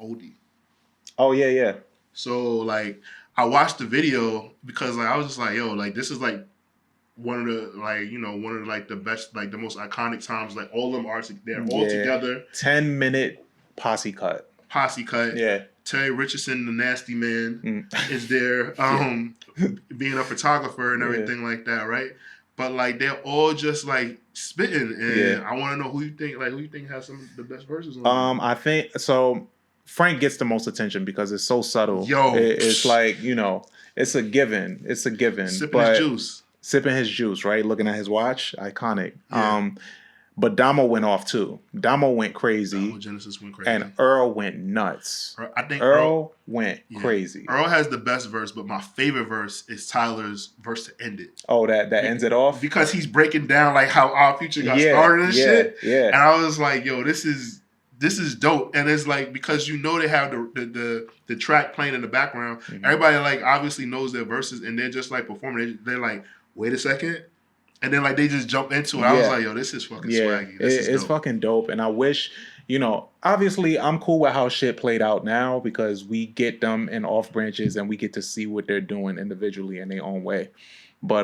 oldie. Oh yeah. So like I watched the video because like I was just like, yo, like this is like one of the like the best, like the most iconic times. Like all of them are they're all together. 10-minute posse cut. Yeah. Terry Richardson, the nasty man, is there. Being a photographer and everything like that, right? But like they're all just like spitting, and I want to know who you think has some of the best verses on. I think so. Frank gets the most attention because it's so subtle. It's like it's a given. It's a given. Sipping his juice, right? Looking at his watch, iconic. Yeah. But Domo went off too. Domo went crazy. Domo Genesis went crazy. And Earl went nuts. I think Earl went crazy. Earl has the best verse, but my favorite verse is Tyler's verse to end it. Oh, that ends it off? Because he's breaking down like how our future got started and shit. Yeah. And I was like, yo, this is dope. And it's like, because they have the track playing in the background. Mm-hmm. Everybody like obviously knows their verses and they're just like performing. They're like, wait a second. And then like they just jump into it. I was like, yo, this is fucking swaggy. It's fucking dope. And I wish, obviously I'm cool with how shit played out now because we get them in off branches and we get to see what they're doing individually in their own way. But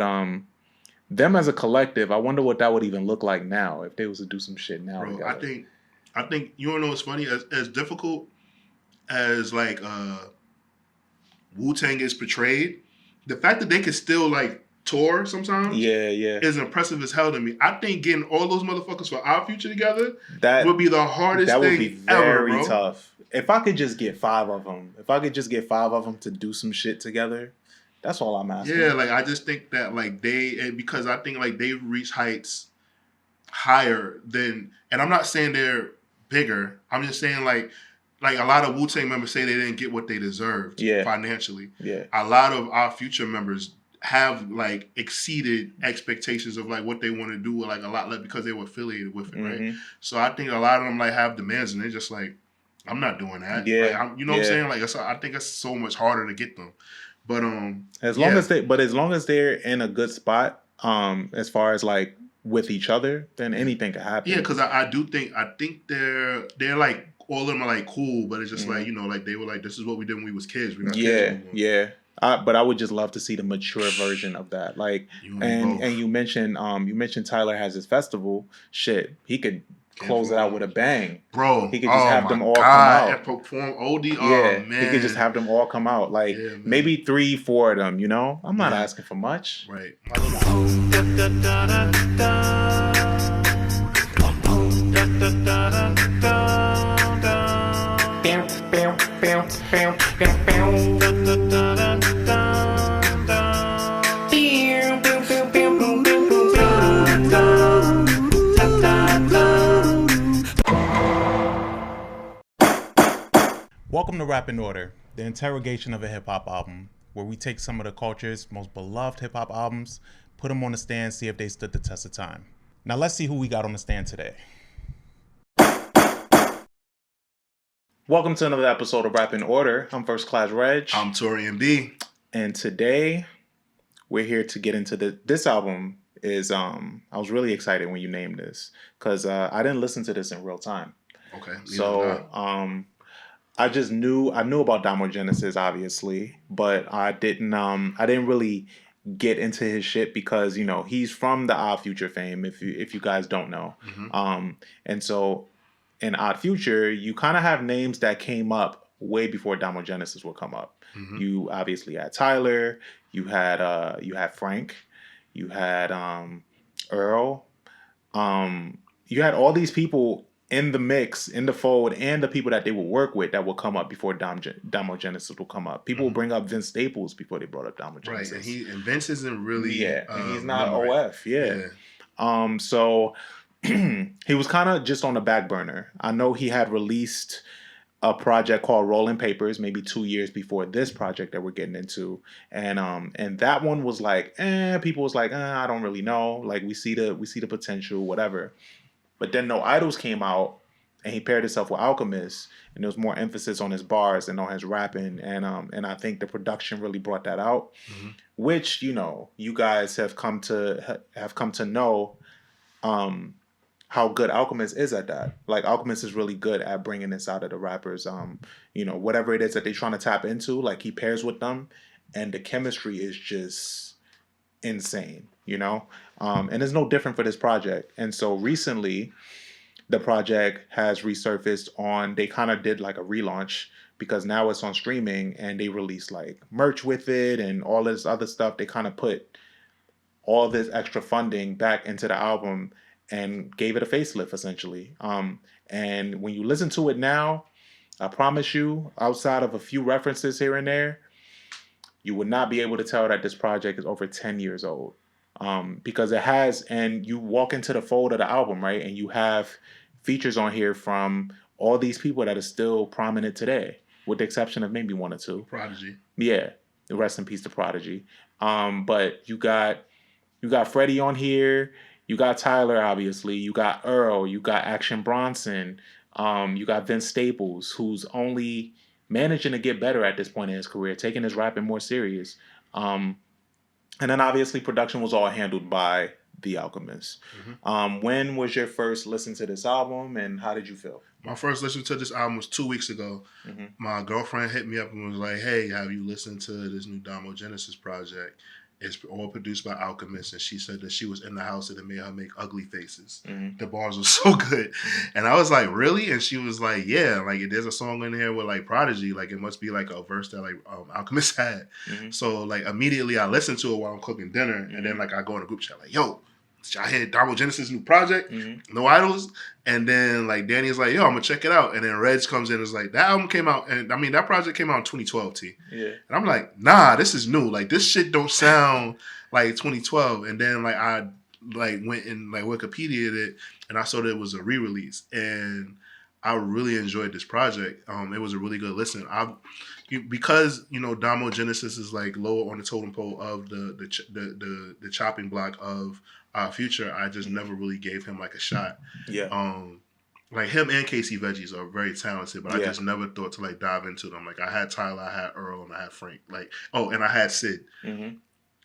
them as a collective, I wonder what that would even look like now if they was to do some shit now. Bro, I think you wanna know what's funny? As difficult as like Wu-Tang is portrayed, the fact that they could still like tour sometimes is impressive as hell to me. I think getting all those motherfuckers for our future together would be the hardest thing ever, bro. That would be very tough. If I could just get 5 of them to do some shit together, that's all I'm asking. Yeah, like I just think that like because I think like they've reached heights higher than, and I'm not saying they're bigger. I'm just saying like a lot of Wu-Tang members say they didn't get what they deserved financially. Yeah. A lot of our future members have like exceeded expectations of like what they want to do, like a lot less because they were affiliated with it, right? So I think a lot of them like have demands and they're just like, I'm not doing that. Yeah, like, what I'm saying? Like I think it's so much harder to get them. But as long as they're in a good spot, as far as like with each other, then anything can happen. Yeah, because I think they're like all of them are like cool, but it's just like like they were like, this is what we did when we was kids. We're not kids anymore. Yeah. But I would just love to see the mature version of that. Like, and you mentioned Tyler has his festival. Shit, he could close it out with a bang, bro. He could just have them all come out and perform oldie. Yeah, man. He could just have them all come out. Like maybe 3-4 of them. I'm not asking for much. Right. Welcome to Rap in Order, the interrogation of a hip-hop album, where we take some of the culture's most beloved hip-hop albums, put them on the stand, see if they stood the test of time. Now let's see who we got on the stand today. Welcome to another episode of Rap in Order. I'm First Class Reg. I'm Taurian B. And today, we're here to get into this album is, I was really excited when you named this, because I didn't listen to this in real time. Okay. So, I knew about Domo Genesis, obviously, but I didn't really get into his shit because he's from the Odd Future fame. If you guys don't know, and so in Odd Future, you kind of have names that came up way before Domo Genesis will come up. Mm-hmm. You obviously had Tyler, you had Frank, you had Earl, you had all these people in the mix, in the fold, and the people that they would work with that will come up before Domo Genesis will come up. People will bring up Vince Staples before they brought up Domo Genesis. Right, and Vince isn't really... and he's not OF, So he was kind of just on the back burner. I know he had released a project called Rolling Papers maybe 2 years before this project that we're getting into. And that one was like, people was like, I don't really know. Like we see the potential, whatever. But then No Idols came out, and he paired himself with Alchemist, and there was more emphasis on his bars and on his rapping, and I think the production really brought that out, which you guys have come to know. how good Alchemist is at that. Like Alchemist is really good at bringing this out of the rappers. Whatever it is that they're trying to tap into, like he pairs with them, and the chemistry is just insane. And it's no different for this project. And so recently, the project has resurfaced on. They kind of did like a relaunch because now it's on streaming, and they released like merch with it and all this other stuff. They kind of put all this extra funding back into the album and gave it a facelift essentially. And when you listen to it now, I promise you, outside of a few references here and there, you would not be able to tell that this project is over 10 years old. Because it has, and you walk into the fold of the album, right? And you have features on here from all these people that are still prominent today, with the exception of maybe one or two. Prodigy. Yeah. Rest in peace to Prodigy. But you got Freddie on here. You got Tyler, obviously. You got Earl. You got Action Bronson. You got Vince Staples, who's only managing to get better at this point in his career, taking his rapping more serious. And then obviously production was all handled by The Alchemist. Mm-hmm. When was your first listen to this album, and how did you feel? My first listen to this album was 2 weeks ago. Mm-hmm. My girlfriend hit me up and was like, "Hey, have you listened to this new Domo Genesis project? It's all produced by Alchemist." And she said that she was in the house and it made her make ugly faces. Mm-hmm. The bars were so good. And I was like, "Really?" And she was like, "Yeah, like there's a song in here with like Prodigy. Like it must be like a verse that like Alchemist had." Mm-hmm. So like immediately I listened to it while I'm cooking dinner. Mm-hmm. And then like I go in a group chat like, "Yo, I heard Domo Genesis' new project, mm-hmm. No Idols." And then like Danny's like, "Yo, I'm gonna check it out." And then Reg comes in and is like, "That album came out," and I mean that project came out in 2012, T. Yeah. And I'm like, "Nah, this is new. Like this shit don't sound like 2012." And then like I like went and like Wikipedia'd it, and I saw that it was a re-release, and I really enjoyed this project. It was a really good listen. Because Domo Genesis is like lower on the totem pole of the chopping block of Future. I just never really gave him like a shot. Yeah. Like him and Casey Veggies are very talented, but I just never thought to like dive into them. Like I had Tyler, I had Earl, and I had Frank. Like and I had Sid. Mm-hmm.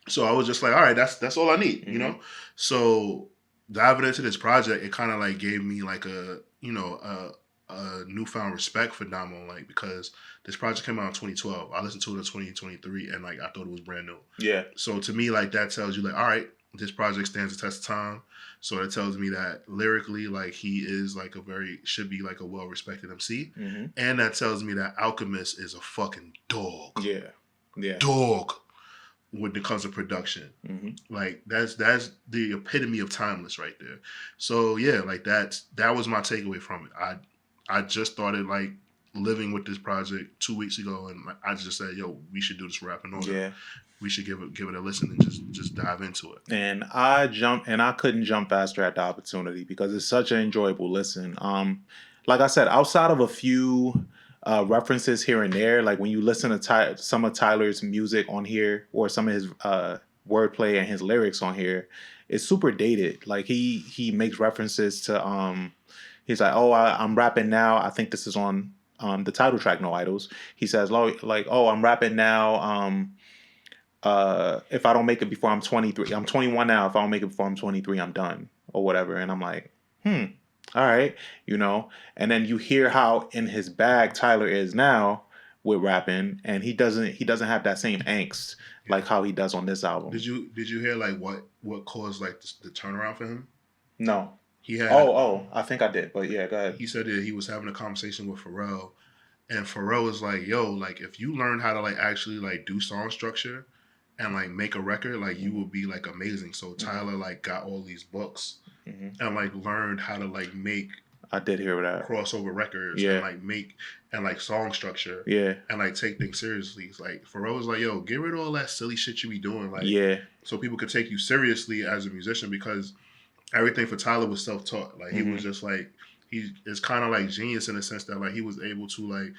So I was just like, all right, that's all I need, mm-hmm. So diving into this project, it kind of like gave me like a newfound respect for Domo, like because this project came out in 2012. I listened to it in 2023, and like I thought it was brand new. Yeah. So to me, like that tells you like, all right, this project stands the test of time. So it tells me that lyrically, like he is like should be like a well respected MC, mm-hmm. and that tells me that Alchemist is a fucking dog. Yeah. Yeah. Dog. When it comes to production, mm-hmm. like that's the epitome of timeless right there. So yeah, like that was my takeaway from it. I just started like living with this project 2 weeks ago, and I just said, "Yo, we should do this rap in order. Yeah, we should give it a listen and just dive into it." And I couldn't jump faster at the opportunity because it's such an enjoyable listen. Like I said, outside of a few references here and there, like when you listen to some of Tyler's music on here or some of his wordplay and his lyrics on here, it's super dated. Like he makes references to he's like, "Oh, I'm rapping now." I think this is on the title track, No Idols. He says like, "Oh, I'm rapping now. If I don't make it before I'm 23, I'm 21 now. If I don't make it before I'm 23, I'm done," or whatever. And I'm like, all right, and then you hear how in his bag Tyler is now with rapping, and he doesn't have that same angst like how he does on this album. Did you hear like what caused like the turnaround for him? No. He had I think I did, but yeah, go ahead. He said that he was having a conversation with Pharrell, and Pharrell was like, "Yo, like if you learn how to like actually like do song structure and like make a record, like you will be like amazing." So Tyler like got all these books. Mm-hmm. And like learned how to like make. I did hear that crossover records, yeah. And like make and like song structure, yeah, and like take things seriously. It's like Pharrell was like, "Yo, get rid of all that silly shit you be doing, like, yeah, so people could take you seriously as a musician." Because everything for Tyler was self-taught. Like mm-hmm. He was just like he is kind of like genius in the sense that like he was able to like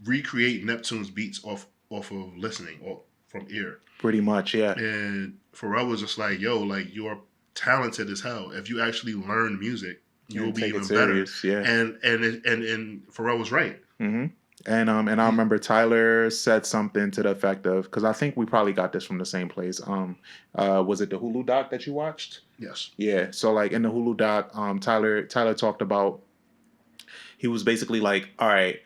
recreate Neptune's beats off of listening or from ear. Pretty much, yeah. And Pharrell was just like, "Yo, like you're talented as hell. If you actually learn music, you'll be even better." Yeah. And Pharrell was right. Mm-hmm. And I remember Tyler said something to the effect of, because I think we probably got this from the same place. Was it the Hulu doc that you watched? Yes. Yeah. So like in the Hulu doc, Tyler talked about, he was basically like, all right,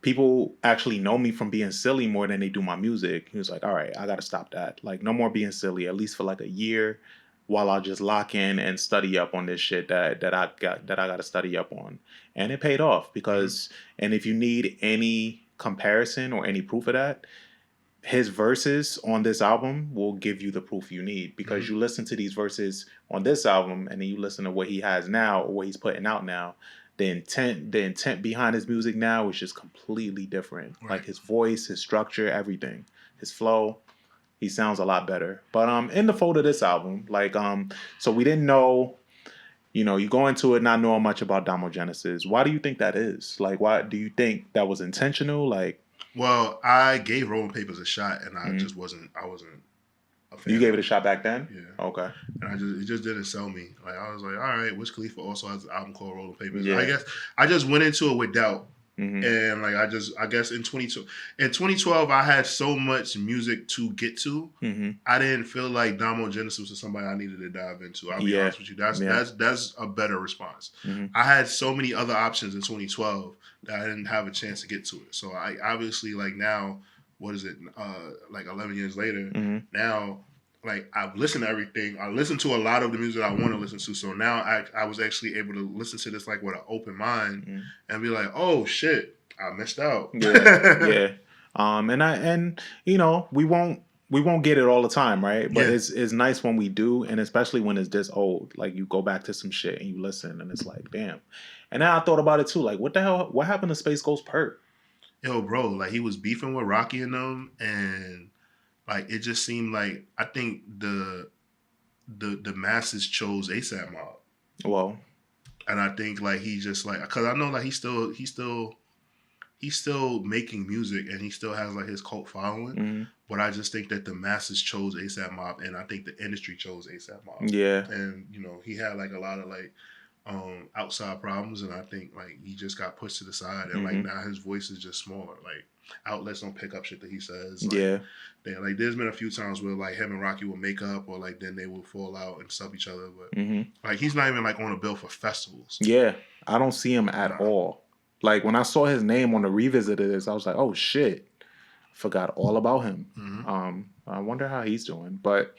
people actually know me from being silly more than they do my music. He was like, all right, I got to stop that. Like, no more being silly, at least for like a year, while I just lock in and study up on this shit that I got to study up on. And it paid off because, and if you need any comparison or any proof of that, his verses on this album will give you the proof you need, because you listen to these verses on this album and then you listen to what he has now or what he's putting out now. The intent behind his music now is just completely different. Right. Like his voice, his structure, everything, his flow. He sounds a lot better. But in the fold of this album, like so we didn't know. You go into it not knowing much about Domo Genesis. Why do you think that is? Like, why do you think that was intentional? Like, well, I gave Rolling Papers a shot, and I just wasn't. I wasn't a fan. You gave it a shot back then? Yeah. Okay. And it just didn't sell me. Like I was like, all right, Wiz Khalifa also has an album called Rolling Papers. Yeah. I guess I just went into it with doubt. Mm-hmm. And like I guess in 2012 I had so much music to get to. Mm-hmm. I didn't feel like Domo Genesis was somebody I needed to dive into. I'll be honest with you. That's a better response. Mm-hmm. I had so many other options in 2012 that I didn't have a chance to get to it. So I obviously, like, now, what is it? Like 11 years later, now, like, I've listened to everything. I listened to a lot of the music I want to listen to. So now I was actually able to listen to this like with an open mind and be like, oh shit, I missed out. Yeah. And we won't get it all the time, right? But it's nice when we do, and especially when it's this old. Like, you go back to some shit and you listen, and it's like, damn. And then I thought about it too. Like, what the hell? What happened to Space Ghost Perk? Yo, bro, like, he was beefing with Rocky and them, and like, it just seemed like, I think the masses chose ASAP Mob. Well, and I think, like, he just, like, because I know, like, he's still making music, and he still has, like, his cult following. But I just think that the masses chose ASAP Mob, and I think the industry chose ASAP Mob. Yeah. And he had, like, a lot of, like, outside problems, and I think, like, he just got pushed to the side, and like, now his voice is just smaller. Like, outlets don't pick up shit that he says. Like, there's been a few times where, like, him and Rocky will make up, or like then they will fall out and sub each other. But like, he's not even, like, on a bill for festivals. Yeah, I don't see him at all. Like, when I saw his name on the Revisited this, I was like, oh shit, forgot all about him. I wonder how he's doing. But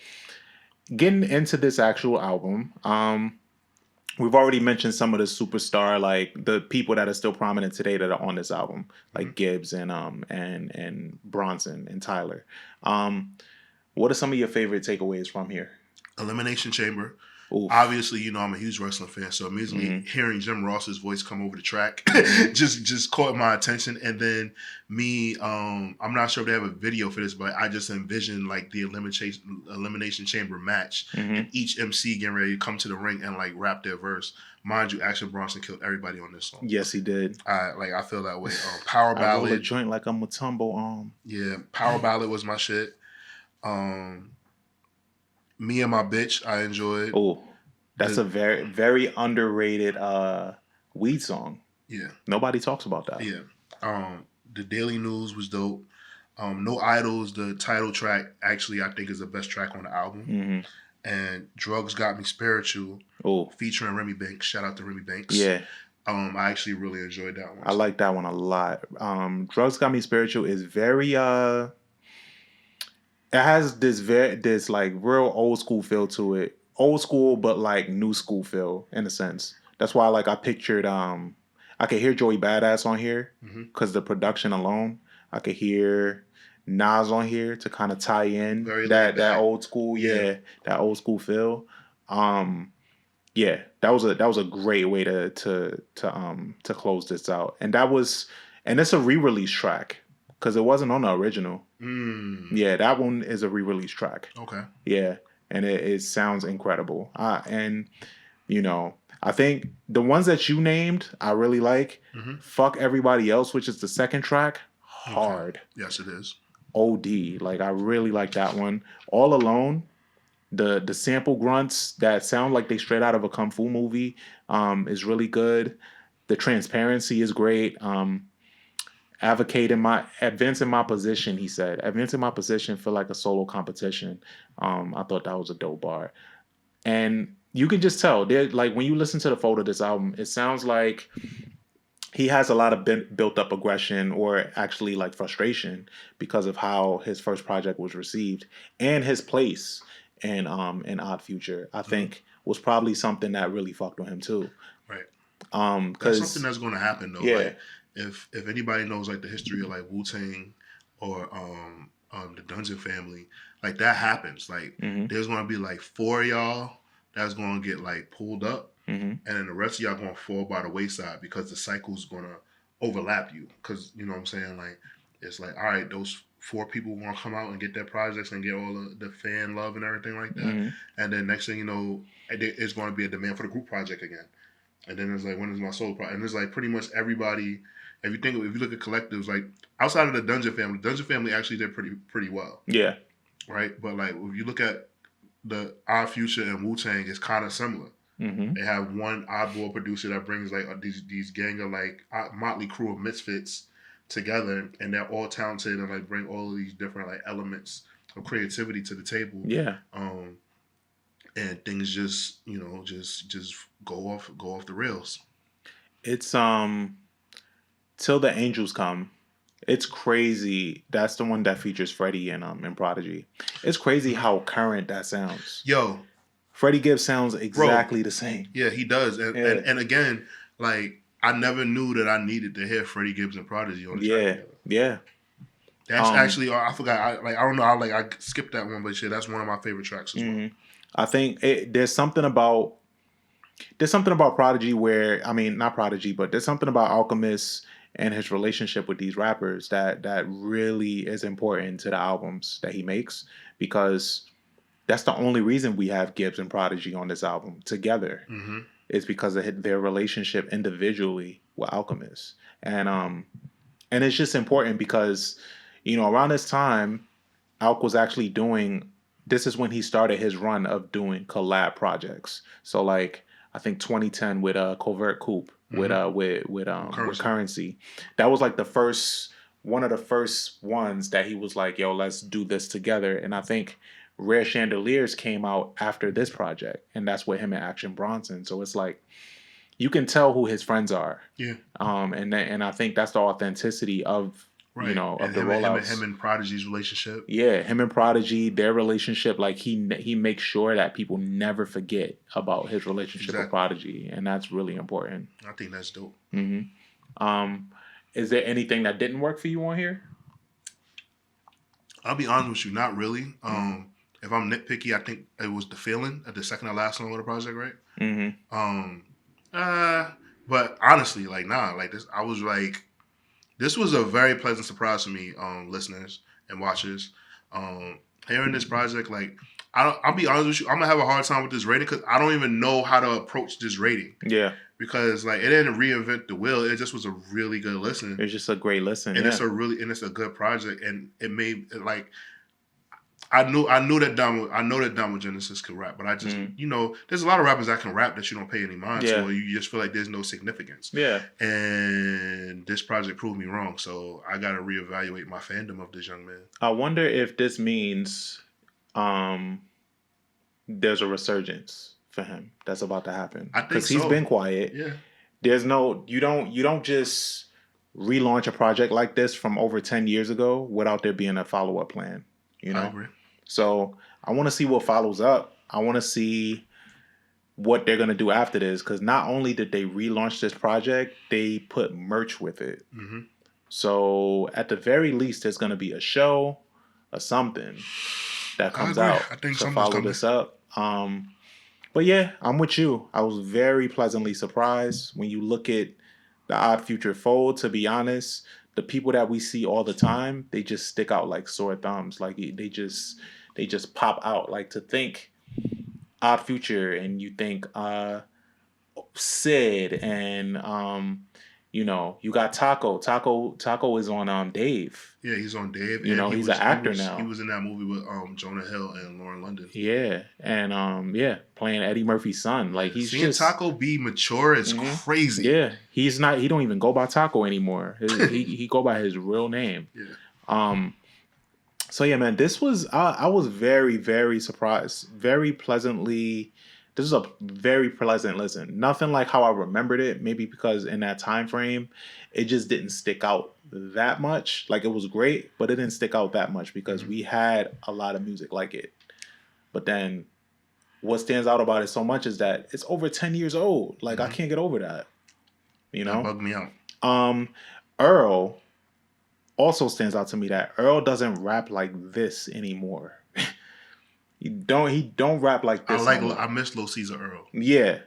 getting into this actual album, we've already mentioned some of the superstar, like the people that are still prominent today that are on this album, like Gibbs and Bronson and Tyler. What are some of your favorite takeaways from here? Elimination Chamber. Oof. Obviously, I'm a huge wrestling fan, so immediately hearing Jim Ross's voice come over the track just caught my attention. And then me, I'm not sure if they have a video for this, but I just envisioned, like, the Elimination Chamber match, and each MC getting ready to come to the ring and, like, rap their verse. Mind you, Action Bronson killed everybody on this song. Yes, he did. I feel that way. Power Ballad. I roll a joint like I'm a tumble. Yeah, Power Ballad was my shit. Me and My Bitch, I enjoyed. Oh, that's a very, very underrated weed song. Yeah. Nobody talks about that. Yeah. The Daily News was dope. No Idols, the title track, actually, I think is the best track on the album. And Drugs Got Me Spiritual, featuring Remy Banks. Shout out to Remy Banks. Yeah. I actually really enjoyed that one. I like that one a lot. Drugs Got Me Spiritual is very it has this like real old school feel to it. Old school, but like new school feel in a sense. That's why, like, I pictured I could hear Joey Badass on here because the production alone. I could hear Nas on here to kind of tie in that old school, that old school feel. Yeah, that was a great way to close this out. And it's a re-release track because it wasn't on the original. Yeah, that one is a re-release track. Okay. Yeah, and it sounds incredible. And I think the ones that you named, I really like. Fuck Everybody Else, which is the second track, hard. Okay. Yes, it is. OD. Like, I really like that one. All Alone, the sample grunts that sound like they straight out of a kung fu movie is really good. The transparency is great. advancing my position, he said. Advancing my position feel like a solo competition. I thought that was a dope bar. And you can just tell, there, like when you listen to the flow of this album, it sounds like he has a lot of built up aggression or actually like frustration because of how his first project was received, and his place in Odd Future, I think was probably something that really fucked with him too. Right. That's something Because that's going to happen though. yeah, Like if anybody knows like the history of like Wu-Tang or the Dungeon Family, like that happens. Like hmm there's going to be like 4 of y'all that's going to get like pulled up, hmm and then the rest of y'all going to fall by the wayside because the cycle's going to overlap you. Because you know what I'm saying? Like it's like, all right, those 4 people want to come out and get their projects and get all the fan love and everything like that, hmm and then next thing you know, it's going to be a demand for the group project again. And then it's like, when is my solo project? And it's like pretty much everybody. If you look at collectives, like outside of the Dungeon Family actually did pretty well, yeah, right? But like if you look at the Odd Future and Wu Tang, it's kind of similar. hmm They have one oddball producer that brings like these gang of like motley crew of misfits together, and they're all talented and like bring all of these different like elements of creativity to the table. yeah. And things just just go off the rails. It's Till the Angels Come. It's crazy. That's the one that features Freddie and Prodigy. It's crazy how current that sounds. Yo, Freddie Gibbs sounds bro, exactly the same. yeah, he does. Yeah. And again, like I never knew that I needed to hear Freddie Gibbs and Prodigy on the track together. Yeah. That's actually, I forgot. I don't know. I skipped that one, but shit, that's one of my favorite tracks as well. I think there's something about Prodigy where, I mean, not Prodigy, but there's something about Alchemist and his relationship with these rappers that really is important to the albums that he makes, because that's the only reason we have Gibbs and Prodigy on this album together. Mm-hmm. Is because of their relationship individually with Alchemist. And it's just important because, around this time, Alk was actually this is when he started his run of doing collab projects. So like, I think 2010 with Covert Coupe, with Currency. That was like one of the first ones that he was like, yo, let's do this together. And I think Rare Chandeliers came out after this project, and that's with him and Action Bronson. So it's like, you can tell who his friends are. Yeah. And I think that's the authenticity of right. of and the rollouts. Him and Prodigy's relationship. Yeah, him and Prodigy, their relationship, like he makes sure that people never forget about his relationship with Prodigy, and that's really important. I think that's dope. Mm-hmm. Is there anything that didn't work for you on here? I'll be honest with you, not really. If I'm nitpicky, I think it was The Feeling at the second to last song of the project, right? Mm-hmm. But honestly, like, nah, like this, I was like, this was a very pleasant surprise for me, listeners and watchers. Hearing this project, like, I'll be honest with you, I'm gonna have a hard time with this rating because I don't even know how to approach this rating. Yeah. Because like it didn't reinvent the wheel, it just was a really good listen. It's just a great listen, and it's a good project, and it made it like. I knew that Domo Genesis could rap, but I just there's a lot of rappers that can rap that you don't pay any mind to, or you just feel like there's no significance. Yeah. And this project proved me wrong, so I got to reevaluate my fandom of this young man. I wonder if this means there's a resurgence for him that's about to happen. I think because he's been quiet. Yeah. There's no you don't just relaunch a project like this from over 10 years ago without there being a follow-up plan. I agree. So I want to see what follows up. I want to see what they're going to do after this, because not only did they relaunch this project, they put merch with it. Mm-hmm. So at the very least, there's going to be a show or something that comes out I think to follow this up. But yeah, I'm with you. I was very pleasantly surprised when you look at the Odd Future fold. To be honest, the people that we see all the time, they just stick out like sore thumbs. Like they just pop out. Like, to think Odd Future and you think Sid and You know, you got Taco. Taco is on Dave. Yeah, he's on Dave. You know, he's an actor now. He was in that movie with Jonah Hill and Lauren London. Yeah, and playing Eddie Murphy's son. Like he's seeing just Taco B mature is crazy. Yeah, he's not. He don't even go by Taco anymore. He go by his real name. Yeah. So yeah, man, this was I was very, very surprised. Very pleasantly. This is a very pleasant listen. Nothing like how I remembered it. Maybe because in that time frame, it just didn't stick out that much. Like it was great, but it didn't stick out that much because we had a lot of music like it. But then, what stands out about it so much is that it's over 10 years old. Like I can't get over that. You know, that bugged me out. Earl also stands out to me that Earl doesn't rap like this anymore. He don't rap like this. I miss Lil Caesar Earl. Yeah.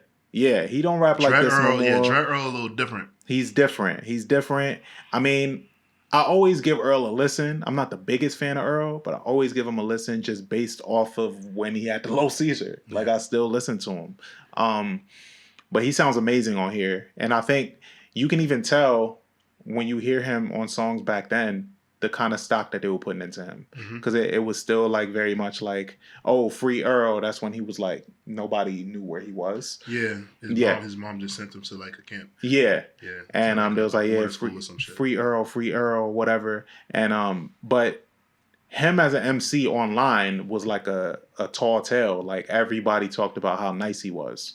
He don't rap like this Earl, no more. Yeah, Dread Earl a little different. He's different. I mean, I always give Earl a listen. I'm not the biggest fan of Earl, but I always give him a listen just based off of when he had the Lil Caesar. Yeah. Like I still listen to him. But he sounds amazing on here. And I think you can even tell when you hear him on songs back then, the kind of stock that they were putting into him. Because it was still like very much like, oh, free Earl. That's when he was like, nobody knew where he was. Yeah. His mom just sent him to like a camp. Yeah. And there was like, yeah, free Earl, whatever. And but him as an MC online was like a tall tale. Like everybody talked about how nice he was.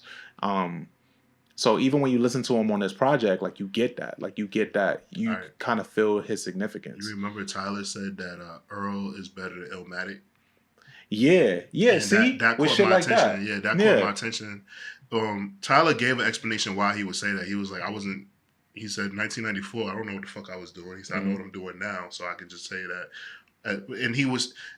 So even when you listen to him on this project, like you get that. You kind of feel his significance. You remember Tyler said that Earl is better than Illmatic? Yeah. And see? That caught my attention. Yeah, that caught my attention. Tyler gave an explanation why he would say that. He was like, he said 1994, I don't know what the fuck I was doing. He said, I know what I'm doing now, so I can just say that.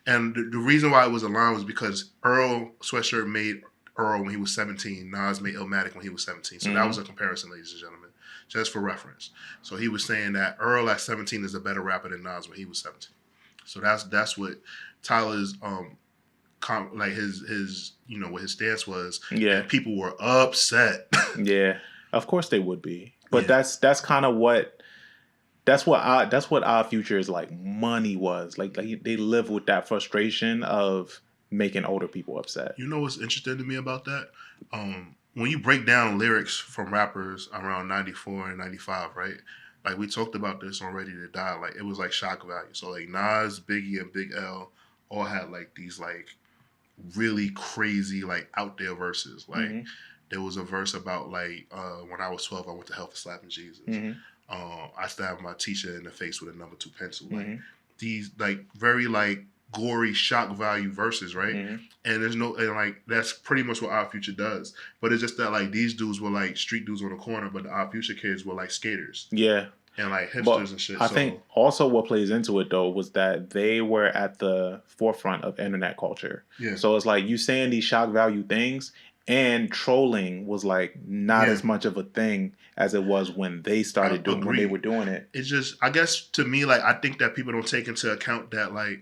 And the reason why it was a line was because Earl Sweatshirt made Earl when he was 17. Nas made Illmatic when he was 17. So that was a comparison, ladies and gentlemen, just for reference. So he was saying that Earl at 17 is a better rapper than Nas when he was 17. So that's what Tyler's his what his stance was. Yeah, and people were upset. Yeah, of course they would be. But that's kind of what. That's what our future is like. Money was like they live with that frustration of making older people upset. You know what's interesting to me about that? When you break down lyrics from rappers around 94 and 95, right? Like we talked about this on Ready to Die. Like it was like shock value. So like Nas, Biggie, and Big L all had like these like really crazy like out there verses. Like there was a verse about like when I was 12, I went to hell for slapping Jesus. I stabbed my teacher in the face with a number 2 pencil. Like these like very like gory shock value verses, right? And like that's pretty much what Our Future does. But it's just that like these dudes were like street dudes on the corner, but the Our Future kids were like skaters. Yeah. And like hipsters and shit. I think also what plays into it though was that they were at the forefront of internet culture. Yeah. So it's like you saying these shock value things and trolling was like not as much of a thing as it was when they started doing when they were doing it. It's just I guess to me like I think that people don't take into account that like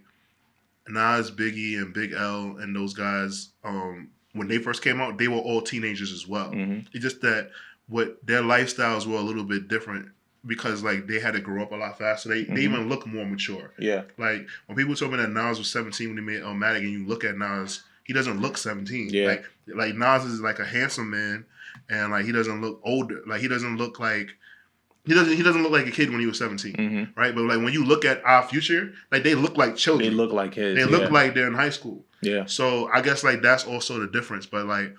Nas, Biggie, and Big L and those guys, when they first came out, they were all teenagers as well. It's just that what their lifestyles were a little bit different because like they had to grow up a lot faster. They even look more mature. Yeah. Like when people told me that Nas was 17 when he made Illmatic, and you look at Nas, he doesn't look 17. Yeah. Like Nas is like a handsome man, and like he doesn't look older. Like he doesn't look like. He doesn't look like a kid when he was 17, right? But like when you look at Our Future, like they look like children. They look like kids. They look like they're in high school. Yeah. So I guess like that's also the difference. But like,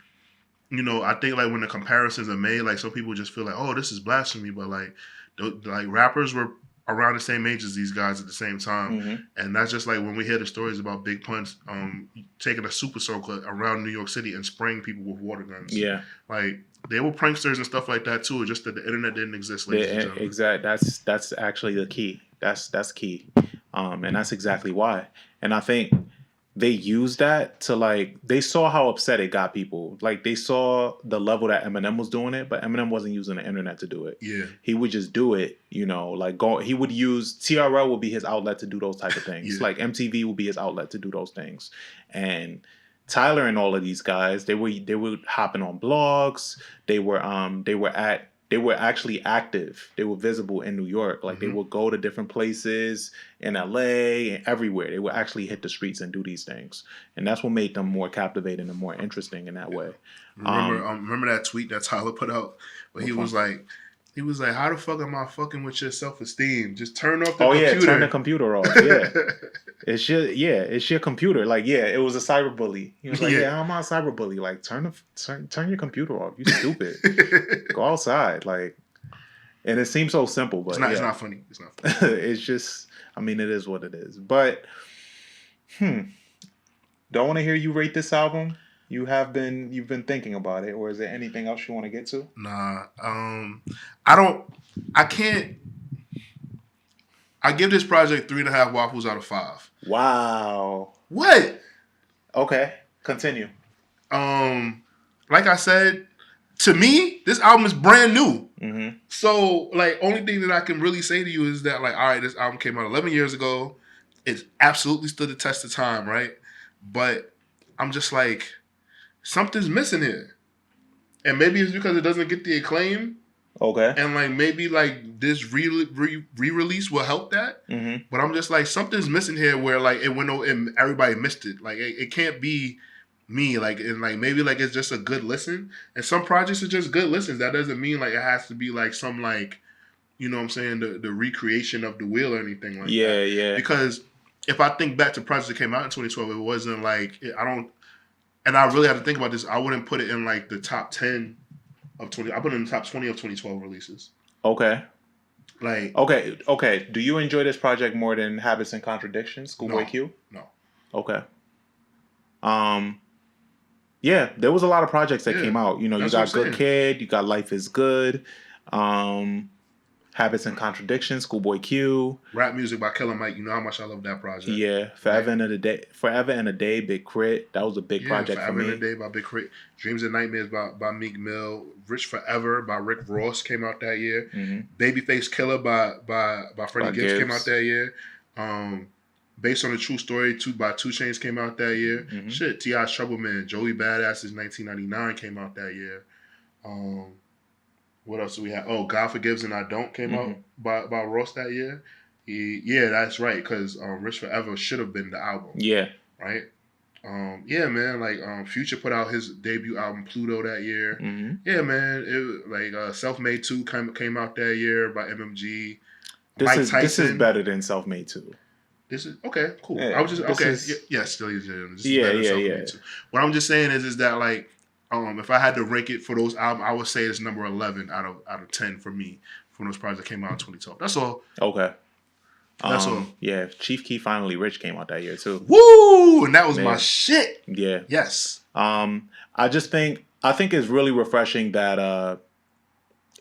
I think like when the comparisons are made, like some people just feel like, oh, this is blasphemy. But like rappers were around the same age as these guys at the same time, and that's just like when we hear the stories about Big Punch taking a super soaker around New York City and spraying people with water guns. Yeah. Like. They were pranksters and stuff like that too. Just that the internet didn't exist. Exactly. That's actually the key. That's key, and that's exactly why. And I think they used that to like they saw how upset it got people. Like they saw the level that Eminem was doing it, but Eminem wasn't using the internet to do it. Yeah, he would just do it. Like he would use TRL would be his outlet to do those type of things. Like MTV would be his outlet to do those things, and. Tyler and all of these guys, they were hopping on blogs. They were at they were actually active. They were visible in New York. Like they would go to different places in LA and everywhere. They would actually hit the streets and do these things. And that's what made them more captivating and more interesting in that way. Remember that tweet that Tyler put out where he was like, how the fuck am I fucking with your self-esteem? Just turn off the computer. Yeah, turn the computer off. Yeah. It's your computer. Like, yeah, it was a cyberbully. He was like, I'm on cyberbully. Like, turn your computer off. You stupid. Go outside. Like, and it seems so simple, but it's not funny. It's not funny. It's just, I mean, it is what it is. But, don't want to hear you rate this album. You've been thinking about it, or is there anything else you want to get to? Nah, I can't. I give this project 3.5 waffles out of 5. Wow. What? Okay, continue. Like I said, to me, this album is brand new. Mm-hmm. So, like, only thing that I can really say to you is that, like, all right, this album came out 11 years ago. It absolutely stood the test of time, right? But I'm just like, something's missing here. And maybe it's because it doesn't get the acclaim. Okay. And, like, maybe, like, this re-release will help that. Mm-hmm. But I'm just like, something's missing here where, like, it went over and everybody missed it. Like, it can't be me. Like, and, like, maybe, like, it's just a good listen. And some projects are just good listens. That doesn't mean, like, it has to be, like, some, like, you know what I'm saying, the recreation of the wheel or anything like that. Yeah. Because if I think back to projects that came out in 2012, it wasn't, like, and I really had to think about this. I wouldn't put it in, like, the top 10 of 20. I put it in the top 20 of 2012 releases. Okay. Like. Okay. Do you enjoy this project more than Habits and Contradictions, Schoolboy Q? No. Okay. Yeah, there was a lot of projects that came out. You know, you got Good Kid, you got Life is Good, Habits and Contradictions, Schoolboy Q. Rap Music by Killer Mike. You know how much I love that project. Yeah. Forever and a Day, Big Crit. That was a big project for me. Forever and a Day by Big Crit. Dreams and Nightmares by Meek Mill. Rich Forever by Rick Ross came out that year. Mm-hmm. Babyface Killer by Freddie Gibbs came out that year. Based on a True Story by 2 Chainz came out that year. Mm-hmm. Shit, T.I.'s Trouble Man. Joey Badass's 1999 came out that year. What else do we have? Oh, God Forgives and I Don't came out by Ross that year. Yeah, that's right, because Rich Forever should have been the album. Yeah. Right? Yeah, man, like Future put out his debut album Pluto that year. Mm-hmm. Yeah, man, it like Self-Made 2 came out that year by MMG. This is better than Self-Made 2. This is okay, cool. Yeah, I was just okay. Still is. Yeah. What I'm just saying is that like, if I had to rank it for those albums, I would say it's number 11 out of 10 for me from those projects that came out in 2012. That's all. Okay. That's all. Yeah, Chief Keef Finally Rich came out that year too. Woo! And that was my shit. Yeah. Yes. I think it's really refreshing that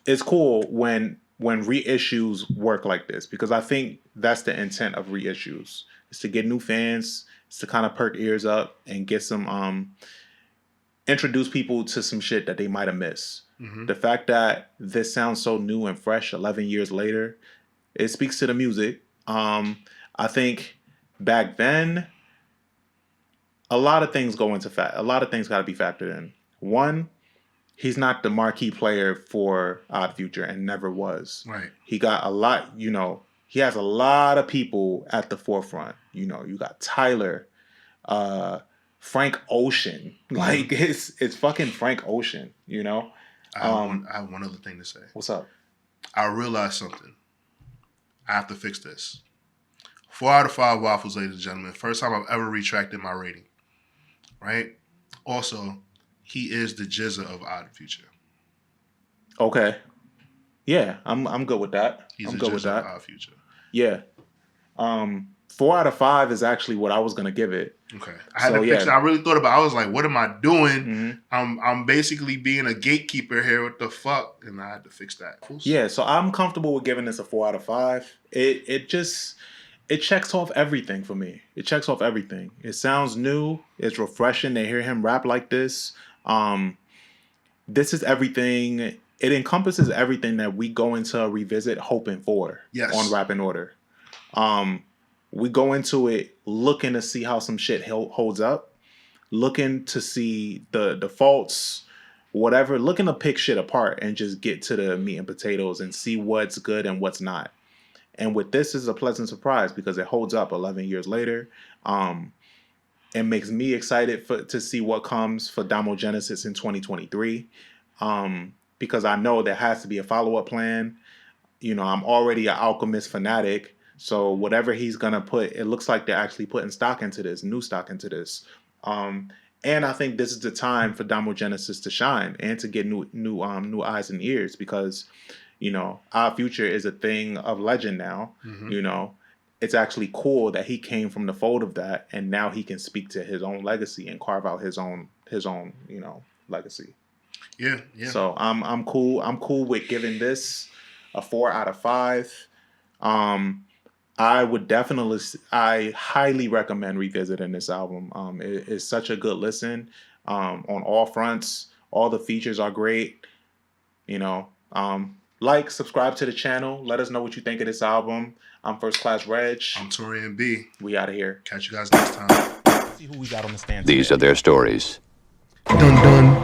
it's cool when reissues work like this, because I think that's the intent of reissues. It's to get new fans, it's to kind of perk ears up and get some introduce people to some shit that they might have missed. Mm-hmm. The fact that this sounds so new and fresh 11 years later, it speaks to the music. I think back then a lot of things got to be factored in. One, he's not the marquee player for Odd Future and never was. Right. He got a lot, he has a lot of people at the forefront. You got Tyler, Frank Ocean. Like it's fucking Frank Ocean, I have one other thing to say. What's up? I realized something. I have to fix this. 4 out of 5 waffles, ladies and gentlemen. First time I've ever retracted my rating. Right? Also, he is the Jizza of Odd Future. Okay. Yeah, I'm good with that. I'm good with that. Of Odd Future. Yeah. 4 out of 5 is actually what I was gonna give it. Okay. I had to fix it. I really thought about it. I was like, what am I doing? Mm-hmm. I'm basically being a gatekeeper here. What the fuck? And I had to fix that. Cool. Yeah, so I'm comfortable with giving this a 4 out of 5. It checks off everything for me. It checks off everything. It sounds new. It's refreshing to hear him rap like this. This is everything. It encompasses everything that we go into a revisit hoping for on Rap in Order. We go into it looking to see how some shit holds up, looking to see the faults, whatever, looking to pick shit apart and just get to the meat and potatoes and see what's good and what's not. And with this is a pleasant surprise because it holds up 11 years later. It makes me excited to see what comes for Domo Genesis in 2023. Because I know there has to be a follow-up plan. You know, I'm already an Alchemist fanatic. So whatever he's going to put, it looks like they're actually putting new stock into this. And I think this is the time for Domo Genesis to shine and to get new eyes and ears because, you know, our future is a thing of legend now. Mm-hmm. You know, it's actually cool that he came from the fold of that, and now he can speak to his own legacy and carve out his own you know, legacy. Yeah. So I'm cool. I'm cool with giving this a 4 out of 5. I highly recommend revisiting this album. It's such a good listen on all fronts. All the features are great. You know, subscribe to the channel. Let us know what you think of this album. I'm First Class Reg. I'm Taurian B. We out of here. Catch you guys next time. See who we got on the stand. These are their stories. Dun dun.